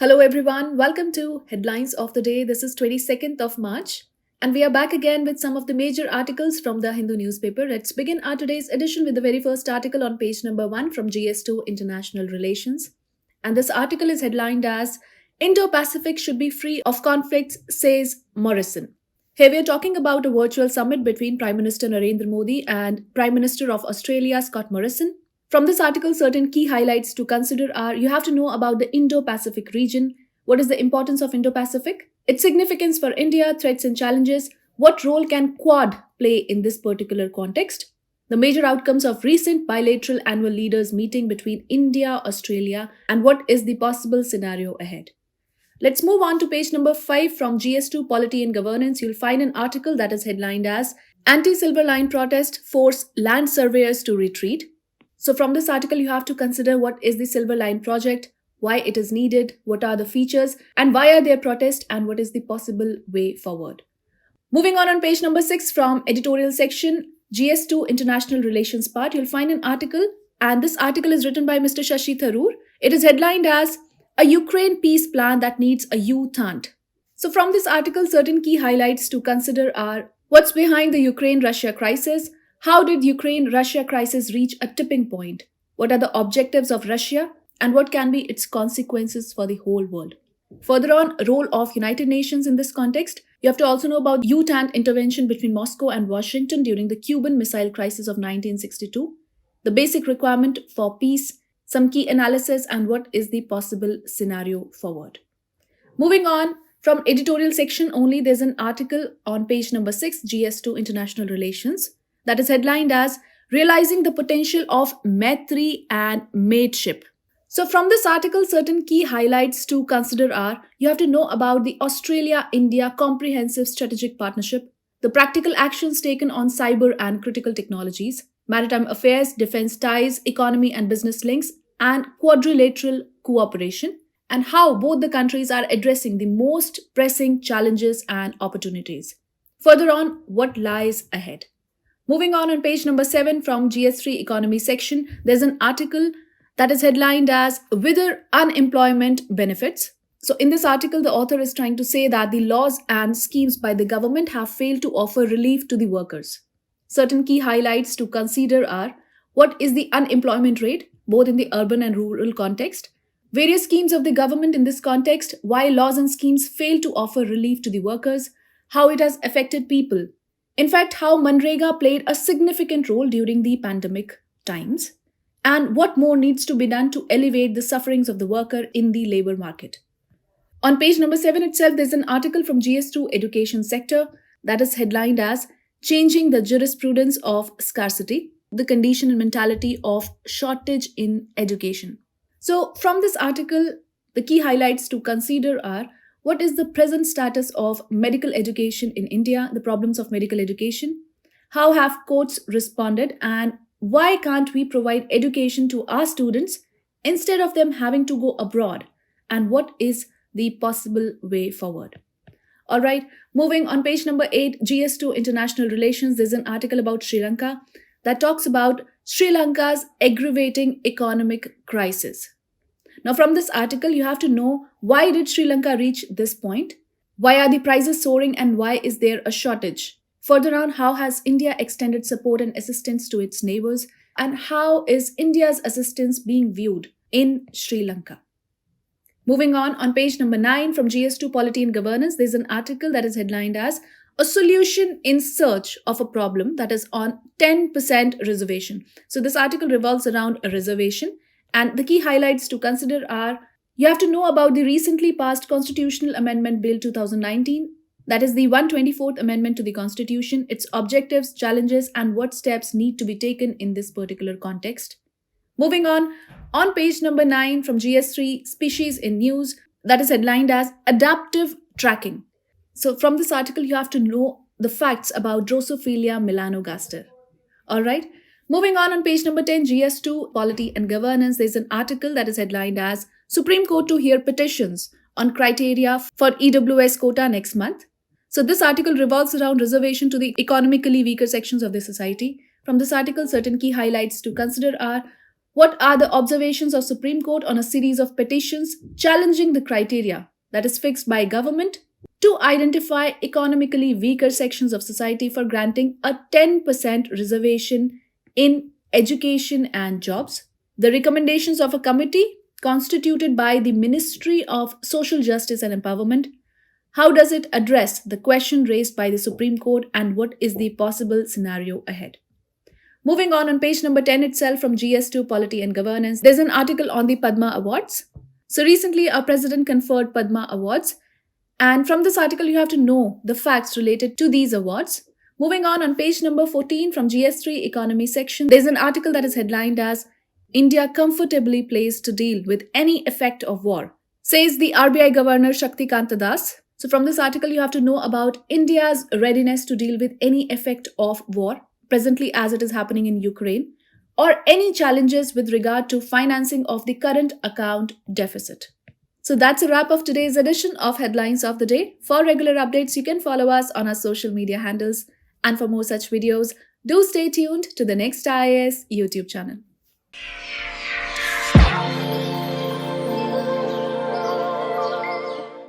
Hello everyone, welcome to Headlines of the Day. This is 22nd of March and we are back again with some of the major articles from the Hindu newspaper. Let's begin our today's edition with the very first article on page number 1 from GS2 International Relations. And this article is headlined as Indo-Pacific should be free of conflicts, says Morrison. Here we are talking about a virtual summit between Prime Minister Narendra Modi and Prime Minister of Australia Scott Morrison. From this article, certain key highlights to consider are you have to know about the Indo-Pacific region. What is the importance of Indo-Pacific? Its significance for India, threats and challenges. What role can Quad play in this particular context? The major outcomes of recent bilateral annual leaders meeting between India, Australia, and what is the possible scenario ahead. Let's move on to page number 5 from GS2 Polity and Governance. You'll find an article that is headlined as Anti-Silver Line Protest Force Land Surveyors to Retreat. So from this article, you have to consider what is the Silver Line project, why it is needed, what are the features, and why are there protests, and what is the possible way forward. Moving on page number 6 from editorial section, GS2 International Relations part, you'll find an article, and this article is written by Mr. Shashi Tharoor. It is headlined as A Ukraine Peace Plan That Needs a U-Turn. So from this article, certain key highlights to consider are what's behind the Ukraine-Russia crisis. How did Ukraine-Russia crisis reach a tipping point? What are the objectives of Russia? And what can be its consequences for the whole world? Further on, role of United Nations in this context. You have to also know about U-turn intervention between Moscow and Washington during the Cuban Missile Crisis of 1962. The basic requirement for peace, some key analysis, and what is the possible scenario forward. Moving on, from editorial section only, there's an article on page number 6, GS2 International Relations, that is headlined as Realizing the Potential of Maitri and Mateship. So from this article, certain key highlights to consider are you have to know about the Australia-India Comprehensive Strategic Partnership, the practical actions taken on cyber and critical technologies, maritime affairs, defense ties, economy and business links, and quadrilateral cooperation, and how both the countries are addressing the most pressing challenges and opportunities. Further on, what lies ahead. Moving on page number 7 from GS3 Economy section, there's an article that is headlined as Wither Unemployment Benefits. So in this article, the author is trying to say that the laws and schemes by the government have failed to offer relief to the workers. Certain key highlights to consider are what is the unemployment rate, both in the urban and rural context, various schemes of the government in this context, why laws and schemes fail to offer relief to the workers, how it has affected people. In fact, how Manrega played a significant role during the pandemic times, and what more needs to be done to alleviate the sufferings of the worker in the labor market. On page number 7 itself, there's an article from GS2 Education Sector that is headlined as Changing the Jurisprudence of Scarcity, the Condition and Mentality of Shortage in Education. So from this article, the key highlights to consider are what is the present status of medical education in India, the problems of medical education, how have courts responded, and why can't we provide education to our students instead of them having to go abroad, and what is the possible way forward. All right, moving on page number 8, GS2 International Relations, there's an article about Sri Lanka that talks about Sri Lanka's aggravating economic crisis. Now from this article, you have to know why did Sri Lanka reach this point? Why are the prices soaring and why is there a shortage? Further on, how has India extended support and assistance to its neighbors? And how is India's assistance being viewed in Sri Lanka? Moving on page number 9 from GS2 Polity and Governance, there's an article that is headlined as A Solution in Search of a Problem that is on 10% reservation. So this article revolves around a reservation. And the key highlights to consider are you have to know about the recently passed Constitutional Amendment Bill 2019, that is the 124th Amendment to the Constitution, its objectives, challenges, and what steps need to be taken in this particular context. Moving on page number 9 from GS3 Species in News, that is headlined as Adaptive Tracking. So from this article, you have to know the facts about Drosophila melanogaster. All right. Moving on page number 10, GS2 Polity and Governance, there's an article that is headlined as Supreme Court to hear petitions on criteria for EWS quota next month. So this article revolves around reservation to the economically weaker sections of the society. From this article, certain key highlights to consider are What are the observations of Supreme Court on a series of petitions challenging the criteria that is fixed by government to identify economically weaker sections of society for granting a 10% reservation in education and jobs? The recommendations of a committee constituted by the Ministry of Social Justice and Empowerment. How does it address the question raised by the Supreme Court, and what is the possible scenario ahead? Moving on page number 10 itself from GS2 Polity and Governance, there's an article on the Padma Awards. So recently, our president conferred Padma Awards, and from this article, you have to know the facts related to these awards. Moving on page number 14 from GS3 Economy section, there's an article that is headlined as India comfortably placed to deal with any effect of war, says the RBI Governor Shaktikanta Das. So from this article, you have to know about India's readiness to deal with any effect of war, presently as it is happening in Ukraine, or any challenges with regard to financing of the current account deficit. So that's a wrap of today's edition of Headlines of the Day. For regular updates, you can follow us on our social media handles. And for more such videos, do stay tuned to the Next IAS YouTube channel.